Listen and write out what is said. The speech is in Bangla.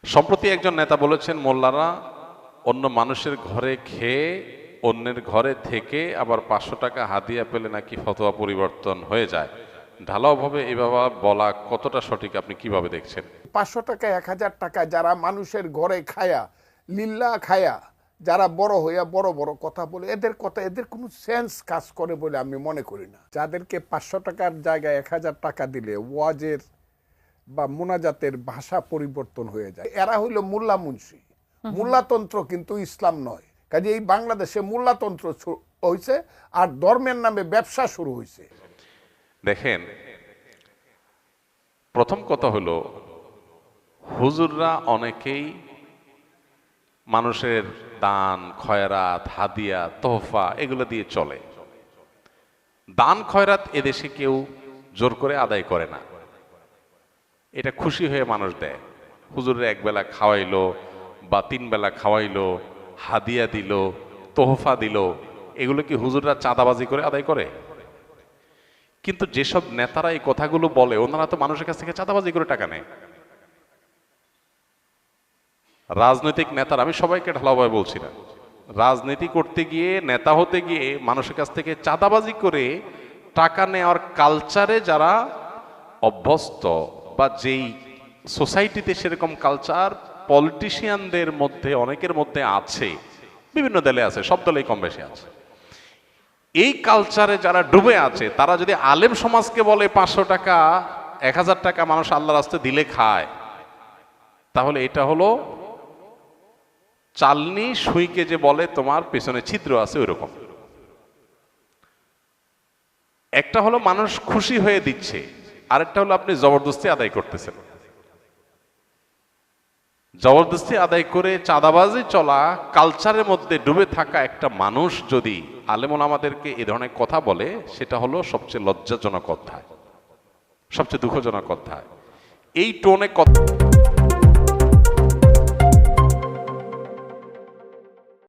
সম্প্রতি একজন নেতা বলেছেন, মোল্লারা অন্য মানুষের ঘরে খেয়ে অন্যের ঘরে থেকে আবার 500 টাকা হাদিয়া পেলে নাকি ফতোয়া পরিবর্তন হয়ে যায়। ঢালাওভাবে এভাবে বলা কতটা সঠিক, আপনি কিভাবে দেখছেন? 500 টাকা 1000 টাকা যারা মানুষের ঘরে খায়া লিল্লা খায়া যারা বড় হইয়া বড় বড় কথা বলে, এদের কথা এদের কোনো সেন্স কাজ করে বলে আমি মনে করি না। যাদেরকে 500 টাকার জায়গায় 1000 টাকা দিলে ওয়াজের বা মোনাজাতের ভাষা পরিবর্তন হয়ে যায়, এরা হইল মোল্লা মুন্সি। মোল্লাতন্ত্র কিন্তু ইসলাম নয়। কাজে এই বাংলাদেশে মোল্লাতন্ত্র হয়েছে আর ধর্মের নামে ব্যবসা শুরু হয়েছে। দেখেন, প্রথম কথা হলো, হুজুররা অনেকেই মানুষের দান খয়রাত হাদিয়া তোহফা এগুলো দিয়ে চলে। দান খয়রাত এদেশে কেউ জোর করে আদায় করে না, এটা খুশি হয়ে মানুষ দেয়। হুজুরের একবেলা খাওয়াইলো বা 3 বেলা খাওয়াইলো, হাদিয়া দিল, তোহফা দিল, এগুলো কি হুজুররা চাঁদাবাজি করে আদায় করে? কিন্তু যেসব নেতারা এই কথাগুলো বলে, ওনারা তো মানুষের কাছ থেকে চাঁদাবাজি করে টাকা নেয়। রাজনৈতিক নেতারা, আমি সবাইকে ঢালাওভাবে বলছি না, রাজনীতি করতে গিয়ে নেতা হতে গিয়ে মানুষের কাছ থেকে চাঁদাবাজি করে টাকা নেওয়ার কালচারে যারা অভ্যস্ত, বা যেই সোসাইটিতে সেরকম কালচার পলিটিশিয়ানদের মধ্যে অনেকের মধ্যে আছে, বিভিন্ন দলে আছে, সব দলেই কম বেশি আছে, এই কালচারে যারা ডুবে আছে, তারা যদি আলেম সমাজকে বলে 500 টাকা 1000 টাকা মানুষ আল্লাহর রাস্তায় দিলে খায়, তাহলে এটা হলো চালনি সুইকে যে বলে তোমার পেছনে ছিদ্র আছে, ওইরকম। একটা হলো মানুষ খুশি হয়ে দিচ্ছে, আরেকটা হলো আপনি জবরদস্তি আদায় করতেছেন। জবরদস্তি আদায় করে চাঁদাবাজি চলা কালচারের মধ্যে ডুবে থাকা একটা মানুষ যদি আলেম ওলামাদেরকে এ ধরনের কথা বলে, সেটা হলো সবচেয়ে লজ্জাজনক অধ্যায়, সবচেয়ে দুঃখজনক অধ্যায়। এই টোনে কথা